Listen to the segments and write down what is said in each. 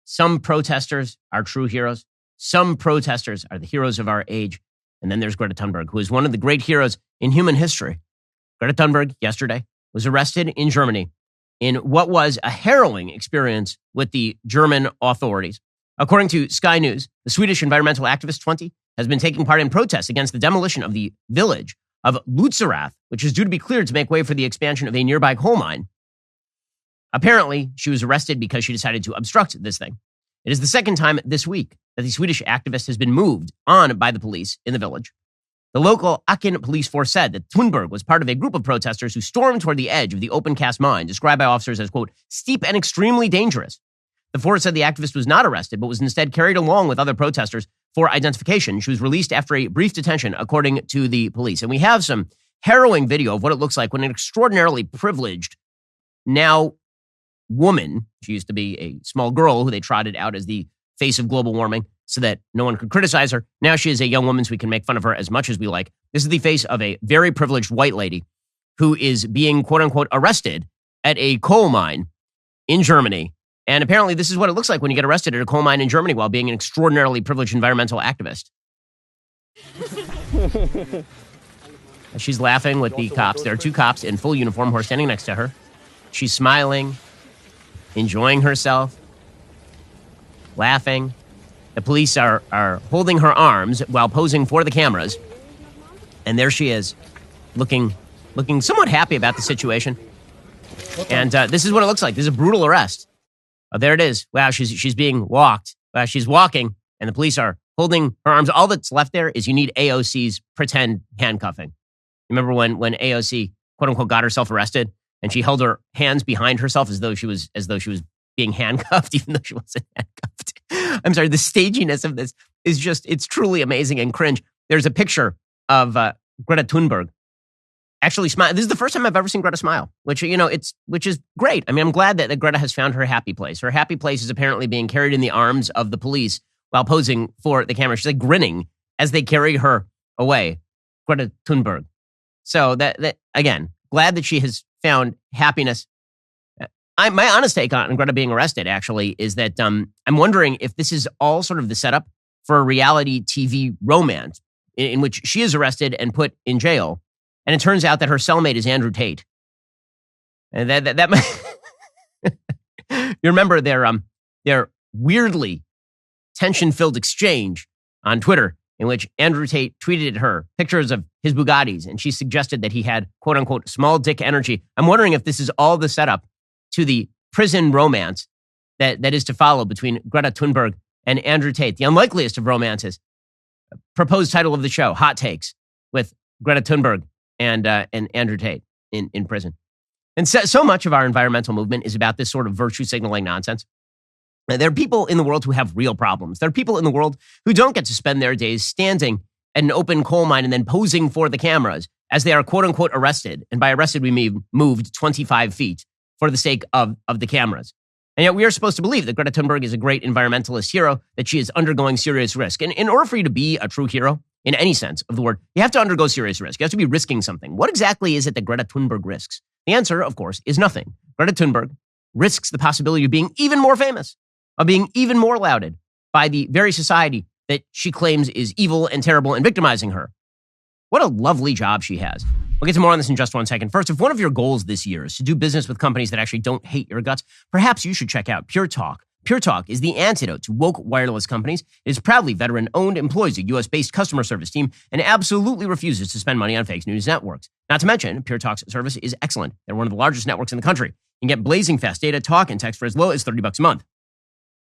some protesters are true heroes. Some protesters are the heroes of our age. And then there's Greta Thunberg, who is one of the great heroes in human history. Greta Thunberg, yesterday, was arrested in Germany in what was a harrowing experience with the German authorities. According to Sky News, the Swedish environmental activist 20 has been taking part in protests against the demolition of the village of Lützerath, which is due to be cleared to make way for the expansion of a nearby coal mine. Apparently, she was arrested because she decided to obstruct this thing. It is the second time this week that the Swedish activist has been moved on by the police in the village. The local Aachen police force said that Thunberg was part of a group of protesters who stormed toward the edge of the open-cast mine, described by officers as, quote, steep and extremely dangerous. The force said the activist was not arrested, but was instead carried along with other protesters for identification. She was released after a brief detention, according to the police. And we have some harrowing video of what it looks like when an extraordinarily privileged, now woman, she used to be a small girl who they trotted out as the face of global warming so that no one could criticize her. Now she is a young woman, so we can make fun of her as much as we like. This is the face of a very privileged white lady who is being, quote unquote, arrested at a coal mine in Germany. And apparently this is what it looks like when you get arrested at a coal mine in Germany while being an extraordinarily privileged environmental activist. She's laughing with the cops. There are two cops in full uniform who are standing next to her. She's smiling, enjoying herself, laughing. The police are holding her arms while posing for the cameras. And there she is, looking somewhat happy about the situation. And this is what it looks like. This is a brutal arrest. Oh, there it is. Wow, she's being walked. She's walking, and the police are holding her arms. All that's left there is you need AOC's pretend handcuffing. Remember when AOC, quote unquote, got herself arrested, and she held her hands behind herself as though she was being handcuffed, even though she wasn't handcuffed. I'm sorry, the staginess of this is it's truly amazing and cringe. There's a picture of Greta Thunberg actually smile. This is the first time I've ever seen Greta smile, which is great. I mean, I'm glad that Greta has found her happy place. Her happy place is apparently being carried in the arms of the police while posing for the camera. She's like grinning as they carry her away. Greta Thunberg. So that again, glad that she has found happiness. My honest take on Greta being arrested actually is that I'm wondering if this is all sort of the setup for a reality TV romance in which she is arrested and put in jail. And it turns out that her cellmate is Andrew Tate. And that you remember their weirdly tension-filled exchange on Twitter in which Andrew Tate tweeted at her pictures of his Bugattis, and she suggested that he had, quote unquote, small dick energy. I'm wondering if this is all the setup to the prison romance that is to follow between Greta Thunberg and Andrew Tate. The unlikeliest of romances. Proposed title of the show, Hot Takes, with Greta Thunberg and Andrew Tate in prison. And so much of our environmental movement is about this sort of virtue signaling nonsense. There are people in the world who have real problems. There are people in the world who don't get to spend their days standing at an open coal mine and then posing for the cameras as they are, quote unquote, arrested. And by arrested, we mean moved 25 feet for the sake of the cameras. And yet we are supposed to believe that Greta Thunberg is a great environmentalist hero, that she is undergoing serious risk. And in order for you to be a true hero, in any sense of the word, you have to undergo serious risk. You have to be risking something. What exactly is it that Greta Thunberg risks? The answer, of course, is nothing. Greta Thunberg risks the possibility of being even more famous, of being even more lauded by the very society that she claims is evil and terrible and victimizing her. What a lovely job she has. We'll get to more on this in just 1 second. First, if one of your goals this year is to do business with companies that actually don't hate your guts, perhaps you should check out Pure Talk. Pure Talk is the antidote to woke wireless companies. It is proudly veteran-owned, employs a U.S.-based customer service team, and absolutely refuses to spend money on fake news networks. Not to mention, Pure Talk's service is excellent. They're one of the largest networks in the country. You can get blazing fast data, talk, and text for as low as $30 a month.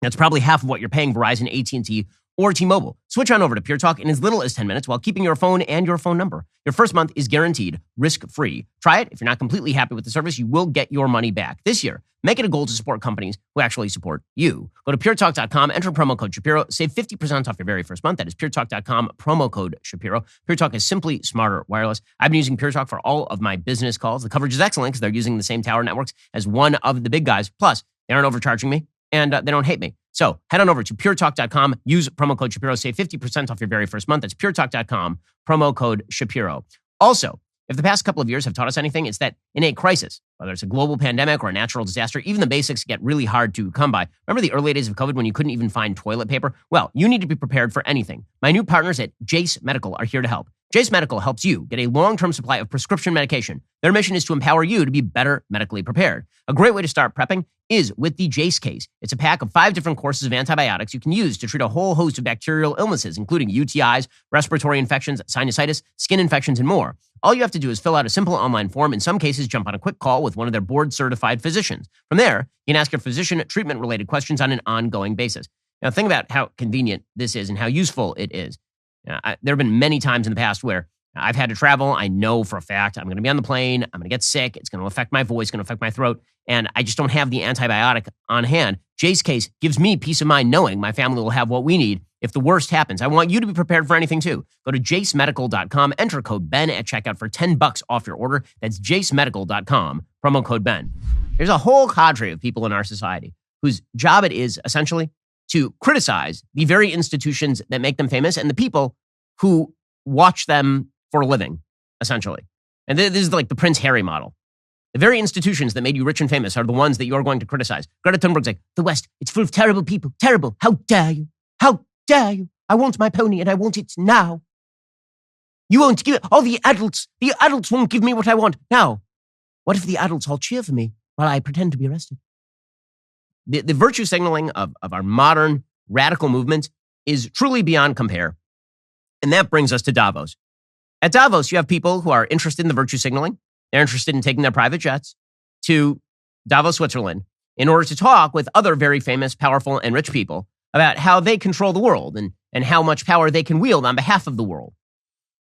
That's probably half of what you're paying Verizon, AT&T, or T-Mobile. Switch on over to Pure Talk in as little as 10 minutes while keeping your phone and your phone number. Your first month is guaranteed risk-free. Try it. If you're not completely happy with the service, you will get your money back. This year, make it a goal to support companies who actually support you. Go to puretalk.com, enter promo code Shapiro, save 50% off your very first month. That is puretalk.com, promo code Shapiro. Pure Talk is simply smarter wireless. I've been using Pure Talk for all of my business calls. The coverage is excellent because they're using the same tower networks as one of the big guys. Plus, they aren't overcharging me and they don't hate me. So head on over to puretalk.com, use promo code Shapiro, save 50% off your very first month. That's puretalk.com, promo code Shapiro. Also, If the past couple of years have taught us anything, it's that in a crisis, whether it's a global pandemic or a natural disaster, even the basics get really hard to come by. Remember the early days of COVID when you couldn't even find toilet paper? Well, you need to be prepared for anything. My new partners at Jace Medical are here to help. Jace Medical helps you get a long-term supply of prescription medication. Their mission is to empower you to be better medically prepared. A great way to start prepping is with the Jace case. It's a pack of 5 different courses of antibiotics you can use to treat a whole host of bacterial illnesses, including UTIs, respiratory infections, sinusitis, skin infections, and more. All you have to do is fill out a simple online form. In some cases, jump on a quick call with one of their board-certified physicians. From there, you can ask your physician treatment-related questions on an ongoing basis. Now, think about how convenient this is and how useful it is. There have been many times in the past where I've had to travel. I know for a fact I'm going to be on the plane. I'm going to get sick. It's going to affect my voice, going to affect my throat. And I just don't have the antibiotic on hand. Jace Case gives me peace of mind knowing my family will have what we need if the worst happens. I want you to be prepared for anything too. Go to jacemedical.com, enter code Ben at checkout for $10 off your order. That's jacemedical.com, promo code Ben. There's a whole cadre of people in our society whose job it is essentially to criticize the very institutions that make them famous and the people who watch them for a living, essentially. And this is like the Prince Harry model. The very institutions that made you rich and famous are the ones that you're going to criticize. Greta Thunberg's like, the West, it's full of terrible people. Terrible. How dare you? How dare you? I want my pony and I want it now. You won't give it. Oh, the adults won't give me what I want. Now, what if the adults all cheer for me while I pretend to be arrested? The virtue signaling of our modern radical movement is truly beyond compare. And that brings us to Davos. At Davos, you have people who are interested in the virtue signaling. They're interested in taking their private jets to Davos, Switzerland, in order to talk with other very famous, powerful, and rich people about how they control the world and how much power they can wield on behalf of the world.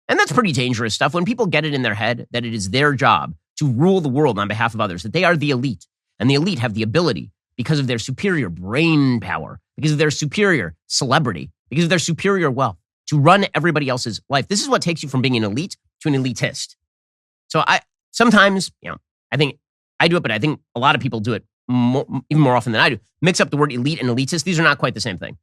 And that's pretty dangerous stuff when people get it in their head that it is their job to rule the world on behalf of others, that they are the elite. And the elite have the ability, because of their superior brain power, because of their superior celebrity, because of their superior wealth, to run everybody else's life. This is what takes you from being an elite to an elitist. So sometimes, I think I do it, but I think a lot of people do it even more often than I do. Mix up the word elite and elitist. These are not quite the same thing.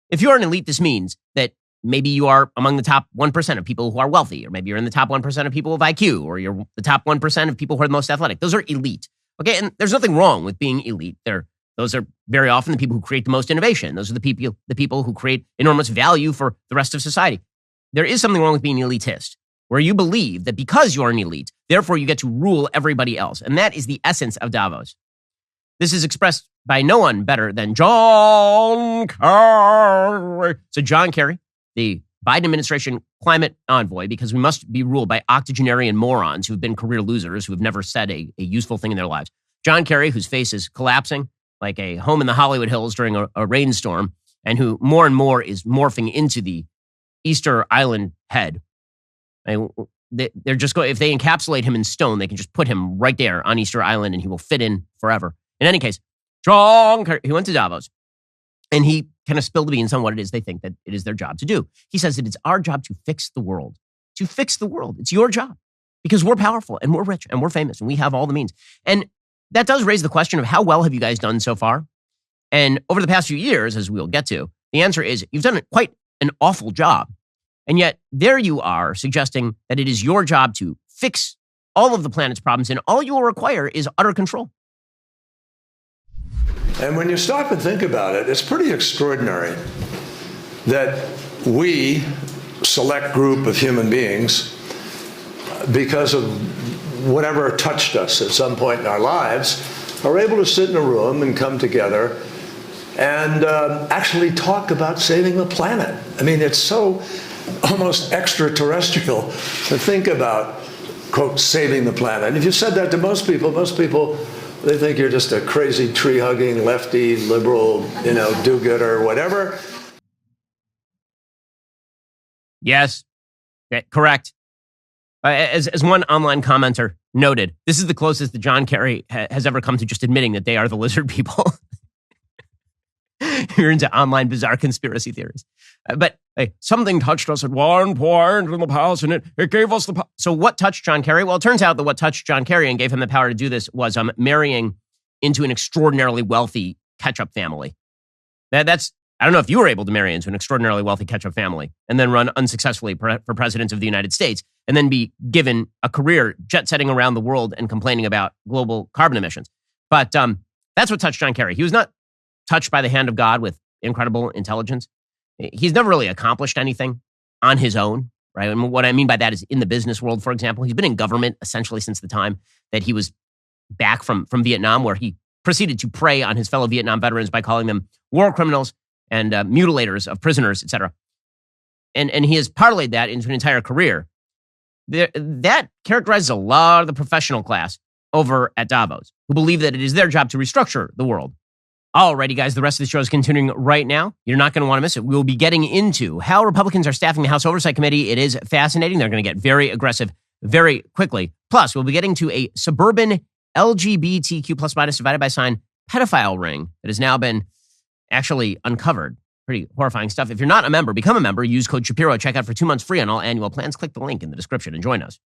If you're an elite, this means that maybe you are among the top 1% of people who are wealthy, or maybe you're in the top 1% of people with IQ, or you're the top 1% of people who are the most athletic. Those are elite. Okay, and there's nothing wrong with being elite. Those are very often the people who create the most innovation. Those are the people who create enormous value for the rest of society. There is something wrong with being elitist, where you believe that because you're an elite, therefore you get to rule everybody else. And that is the essence of Davos. This is expressed by no one better than John Kerry. So John Kerry, the Biden administration climate envoy, because we must be ruled by octogenarian morons who've been career losers, who have never said a useful thing in their lives. John Kerry, whose face is collapsing like a home in the Hollywood Hills during a rainstorm, and who more and more is morphing into the Easter Island head. They're just going, if they encapsulate him in stone, they can just put him right there on Easter Island and he will fit in forever. In any case, John Kerry, he went to Davos and he kind of spilled the beans on what it is they think that it is their job to do. He says that it's our job to fix the world. To fix the world. It's your job because we're powerful and we're rich and we're famous and we have all the means. And that does raise the question of how well have you guys done so far? And over the past few years, as we'll get to, the answer is you've done quite an awful job. And yet there you are suggesting that it is your job to fix all of the planet's problems and all you will require is utter control. And when you stop and think about it, it's pretty extraordinary that we, select group of human beings, because of whatever touched us at some point in our lives, are able to sit in a room and come together and actually talk about saving the planet. I mean, it's so almost extraterrestrial to think about, quote, saving the planet. And if you said that to most people, they think you're just a crazy tree-hugging, lefty, liberal, do-gooder, whatever. Yes, correct. As one online commenter noted, this is the closest that John Kerry has ever come to just admitting that they are the lizard people. You're into online bizarre conspiracy theories. But something touched us at one point in the past, and it gave us the power. So what touched John Kerry? Well, it turns out that what touched John Kerry and gave him the power to do this was marrying into an extraordinarily wealthy ketchup family. That's I don't know if you were able to marry into an extraordinarily wealthy ketchup family and then run unsuccessfully for president of the United States and then be given a career jet-setting around the world and complaining about global carbon emissions. But that's what touched John Kerry. He was not touched by the hand of God with incredible intelligence. He's never really accomplished anything on his own, right? And what I mean by that is in the business world, for example. He's been in government essentially since the time that he was back from Vietnam, where he proceeded to prey on his fellow Vietnam veterans by calling them war criminals and mutilators of prisoners, etc. And he has parlayed that into an entire career. That characterizes a lot of the professional class over at Davos, who believe that it is their job to restructure the world. Alrighty, guys, the rest of the show is continuing right now. You're not going to want to miss it. We will be getting into how Republicans are staffing the House Oversight Committee. It is fascinating. They're going to get very aggressive very quickly. Plus, we'll be getting to a suburban LGBTQ plus minus divided by sign pedophile ring that has now been actually uncovered. Pretty horrifying stuff. If you're not a member, become a member. Use code Shapiro. Check out for 2 months free on all annual plans. Click the link in the description and join us.